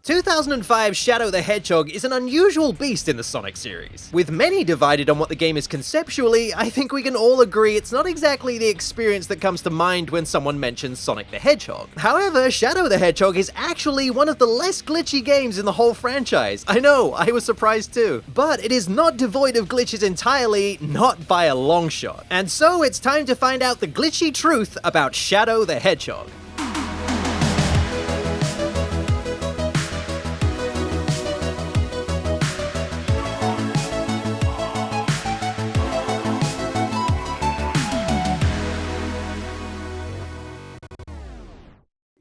2005's Shadow the Hedgehog is an unusual beast in the Sonic series. With many divided on what the game is conceptually, I think we can all agree it's not exactly the experience that comes to mind when someone mentions Sonic the Hedgehog. However, Shadow the Hedgehog is actually one of the less glitchy games in the whole franchise. I know, I was surprised too. But it is not devoid of glitches entirely, not by a long shot. And so it's time to find out the glitchy truth about Shadow the Hedgehog.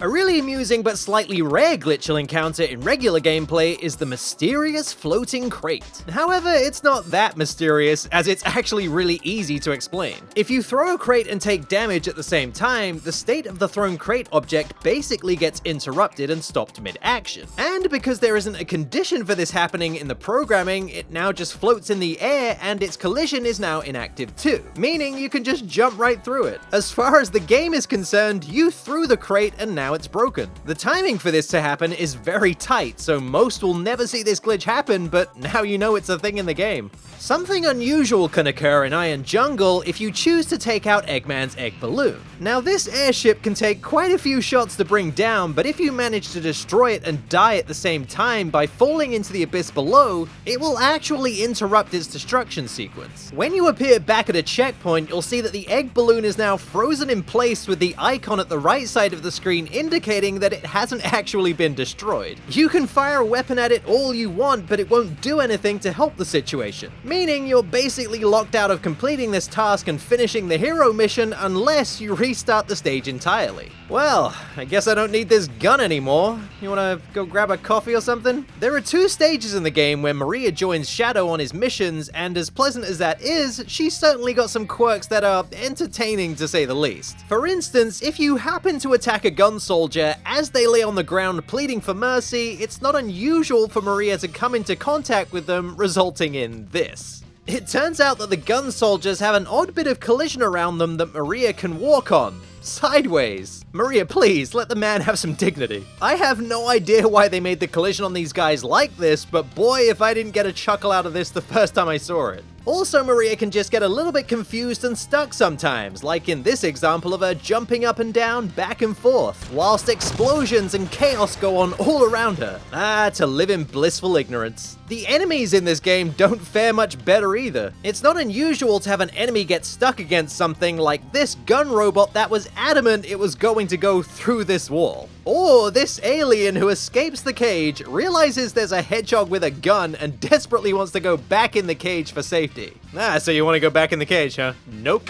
A really amusing but slightly rare glitch you'll encounter in regular gameplay is the mysterious floating crate. However, it's not that mysterious, as it's actually really easy to explain. If you throw a crate and take damage at the same time, the state of the thrown crate object basically gets interrupted and stopped mid-action. And because there isn't a condition for this happening in the programming, it now just floats in the air and its collision is now inactive too, meaning you can just jump right through it. As far as the game is concerned, you threw the crate and now it's broken. The timing for this to happen is very tight, so most will never see this glitch happen, but now you know it's a thing in the game. Something unusual can occur in Iron Jungle if you choose to take out Eggman's egg balloon. Now this airship can take quite a few shots to bring down, but if you manage to destroy it and die at the same time by falling into the abyss below, it will actually interrupt its destruction sequence. When you appear back at a checkpoint, you'll see that the egg balloon is now frozen in place with the icon at the right side of the screen indicating that it hasn't actually been destroyed. You can fire a weapon at it all you want, but it won't do anything to help the situation. Meaning you're basically locked out of completing this task and finishing the hero mission unless you restart the stage entirely. Well, I guess I don't need this gun anymore. You wanna go grab a coffee or something? There are two stages in the game where Maria joins Shadow on his missions, and as pleasant as that is, she's certainly got some quirks that are entertaining to say the least. For instance, if you happen to attack a gun soldier as they lay on the ground pleading for mercy, it's not unusual for Maria to come into contact with them, resulting in this. It turns out that the gun soldiers have an odd bit of collision around them that Maria can walk on. Sideways. Maria, please, let the man have some dignity. I have no idea why they made the collision on these guys like this, but boy, if I didn't get a chuckle out of this the first time I saw it. Also, Maria can just get a little bit confused and stuck sometimes, like in this example of her jumping up and down, back and forth, whilst explosions and chaos go on all around her. Ah, to live in blissful ignorance. The enemies in this game don't fare much better either. It's not unusual to have an enemy get stuck against something like this gun robot that was adamant it was going to go through this wall. Or this alien who escapes the cage, realizes there's a hedgehog with a gun and desperately wants to go back in the cage for safety. Ah, so you want to go back in the cage, huh? Nope.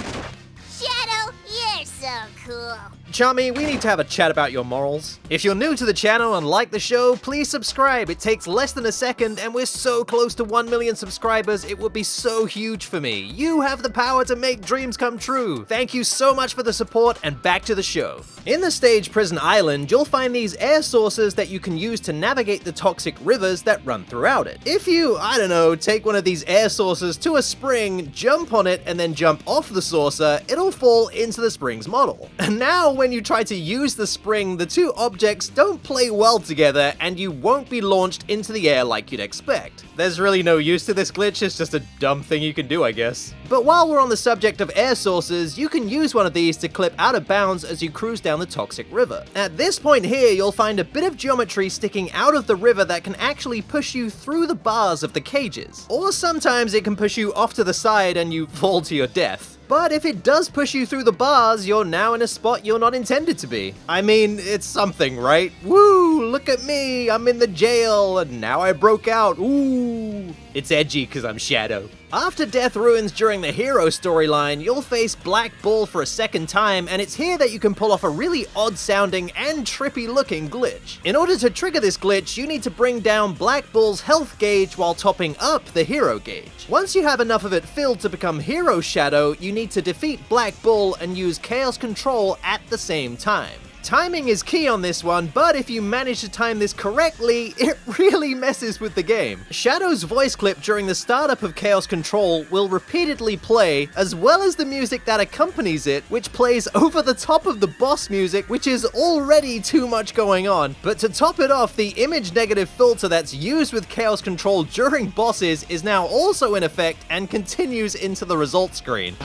Shadow, you're so cool. Chummy, we need to have a chat about your morals. If you're new to the channel and like the show, please subscribe. It takes less than a second and we're so close to 1 million subscribers, it would be so huge for me. You have the power to make dreams come true. Thank you so much for the support, and back to the show. In the stage Prison Island, you'll find these air sources that you can use to navigate the toxic rivers that run throughout it. If you, I don't know, take one of these air sources to a spring, jump on it, and then jump off the saucer, it'll fall into the spring's model. And now, when you try to use the spring, the two objects don't play well together and you won't be launched into the air like you'd expect. There's really no use to this glitch, it's just a dumb thing you can do, I guess. But while we're on the subject of air sources, you can use one of these to clip out of bounds as you cruise down the toxic river. At this point here, you'll find a bit of geometry sticking out of the river that can actually push you through the bars of the cages. Or sometimes it can push you off to the side and you fall to your death. But if it does push you through the bars, you're now in a spot you're not intended to be. I mean, it's something, right? Woo, look at me, I'm in the jail, and now I broke out, ooh. It's edgy because I'm Shadow. After death ruins during the hero storyline, you'll face Black Bull for a second time, and it's here that you can pull off a really odd sounding and trippy looking glitch. In order to trigger this glitch, you need to bring down Black Bull's health gauge while topping up the hero gauge. Once you have enough of it filled to become Hero Shadow, you need to defeat Black Bull and use Chaos Control at the same time. Timing is key on this one, but if you manage to time this correctly, it really messes with the game. Shadow's voice clip during the startup of Chaos Control will repeatedly play, as well as the music that accompanies it, which plays over the top of the boss music, which is already too much going on. But to top it off, the image negative filter that's used with Chaos Control during bosses is now also in effect and continues into the result screen.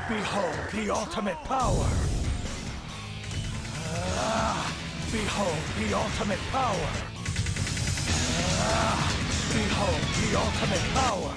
Behold the ultimate power! Behold the ultimate power! Behold the ultimate power!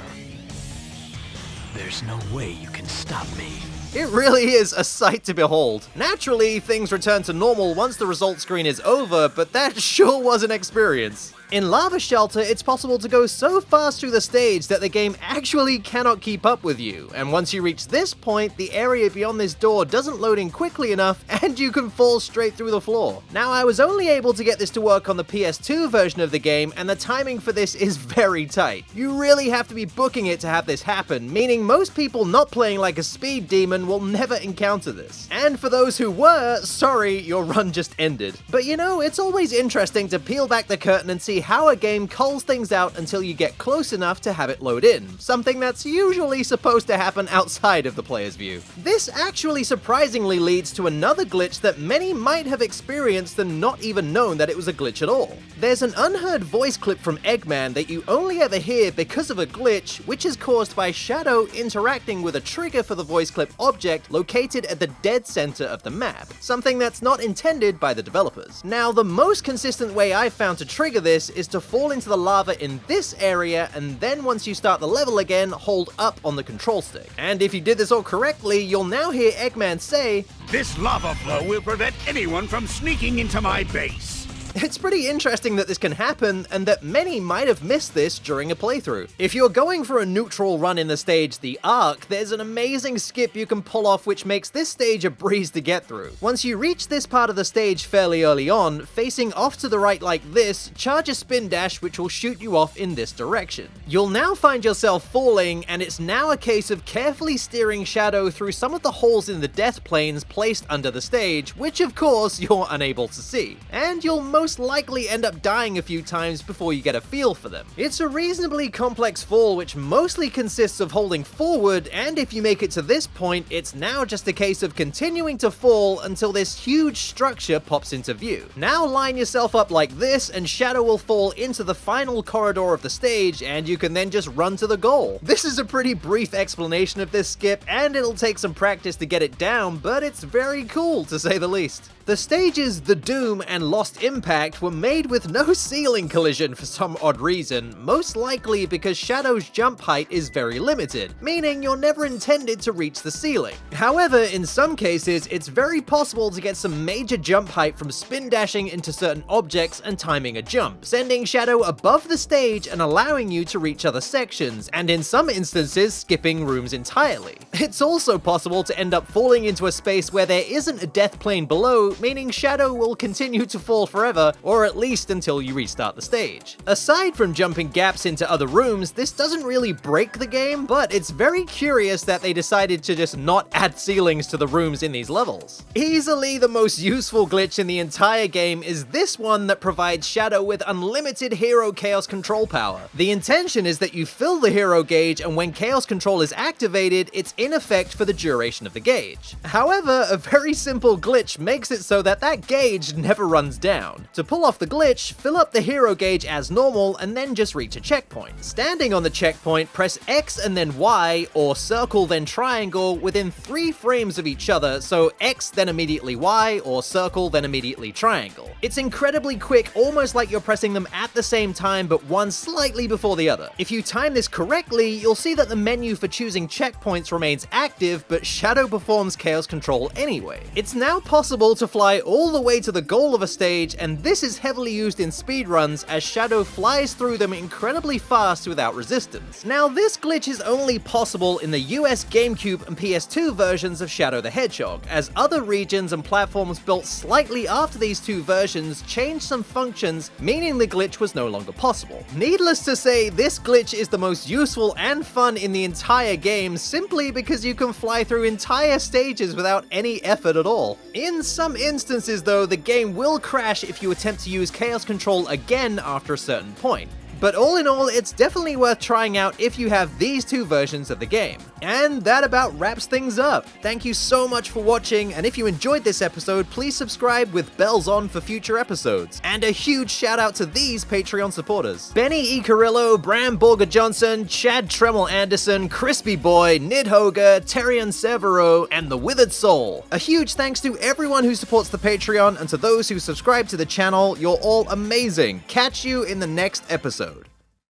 There's no way you can stop me. It really is a sight to behold. Naturally, things return to normal once the result screen is over, but that sure was an experience. In Lava Shelter, it's possible to go so fast through the stage that the game actually cannot keep up with you, and once you reach this point, the area beyond this door doesn't load in quickly enough, and you can fall straight through the floor. Now, I was only able to get this to work on the PS2 version of the game, and the timing for this is very tight. You really have to be booking it to have this happen, meaning most people not playing like a speed demon will never encounter this. And for those who were, sorry, your run just ended. But you know, it's always interesting to peel back the curtain and see how a game culls things out until you get close enough to have it load in, something that's usually supposed to happen outside of the player's view. This actually surprisingly leads to another glitch that many might have experienced and not even known that it was a glitch at all. There's an unheard voice clip from Eggman that you only ever hear because of a glitch, which is caused by Shadow interacting with a trigger for the voice clip object located at the dead center of the map, something that's not intended by the developers. Now, the most consistent way I've found to trigger this is to fall into the lava in this area, and then once you start the level again, hold up on the control stick. And if you did this all correctly, you'll now hear Eggman say, "This lava flow will prevent anyone from sneaking into my base." It's pretty interesting that this can happen, and that many might have missed this during a playthrough. If you're going for a neutral run in the stage, the Arc, there's an amazing skip you can pull off which makes this stage a breeze to get through. Once you reach this part of the stage fairly early on, facing off to the right like this, charge a spin dash which will shoot you off in this direction. You'll now find yourself falling, and it's now a case of carefully steering Shadow through some of the holes in the death planes placed under the stage, which of course you're unable to see. And you'll most likely end up dying a few times before you get a feel for them. It's a reasonably complex fall which mostly consists of holding forward, and if you make it to this point, it's now just a case of continuing to fall until this huge structure pops into view. Now line yourself up like this, and Shadow will fall into the final corridor of the stage, and you can then just run to the goal. This is a pretty brief explanation of this skip, and it'll take some practice to get it down, but it's very cool to say the least. The stages The Doom and Lost Impact were made with no ceiling collision for some odd reason, most likely because Shadow's jump height is very limited, meaning you're never intended to reach the ceiling. However, in some cases, it's very possible to get some major jump height from spin dashing into certain objects and timing a jump, sending Shadow above the stage and allowing you to reach other sections, and in some instances, skipping rooms entirely. It's also possible to end up falling into a space where there isn't a death plane below, meaning Shadow will continue to fall forever, or at least until you restart the stage. Aside from jumping gaps into other rooms, this doesn't really break the game, but it's very curious that they decided to just not add ceilings to the rooms in these levels. Easily the most useful glitch in the entire game is this one that provides Shadow with unlimited hero chaos control power. The intention is that you fill the hero gauge, and when chaos control is activated, it's in effect for the duration of the gauge. However, a very simple glitch makes it so that gauge never runs down. To pull off the glitch, fill up the hero gauge as normal and then just reach a checkpoint. Standing on the checkpoint, press X and then Y, or circle then triangle, within 3 frames of each other, so X then immediately Y, or circle then immediately triangle. It's incredibly quick, almost like you're pressing them at the same time, but one slightly before the other. If you time this correctly, you'll see that the menu for choosing checkpoints remains active, but Shadow performs chaos control anyway. It's now possible to fly all the way to the goal of a stage, and this is heavily used in speedruns as Shadow flies through them incredibly fast without resistance. Now, this glitch is only possible in the US GameCube and PS2 versions of Shadow the Hedgehog, as other regions and platforms built slightly after these two versions versions changed some functions, meaning the glitch was no longer possible. Needless to say, this glitch is the most useful and fun in the entire game simply because you can fly through entire stages without any effort at all. In some instances though, the game will crash if you attempt to use Chaos Control again after a certain point. But all in all, it's definitely worth trying out if you have these two versions of the game. And that about wraps things up. Thank you so much for watching, and if you enjoyed this episode, please subscribe with bells on for future episodes. And a huge shout out to these Patreon supporters: Benny E. Carrillo, Bram Borger Johnson, Chad Tremel Anderson, Crispy Boy, Nidhoga, Terrian Severo, and The Withered Soul. A huge thanks to everyone who supports the Patreon, and to those who subscribe to the channel. You're all amazing. Catch you in the next episode.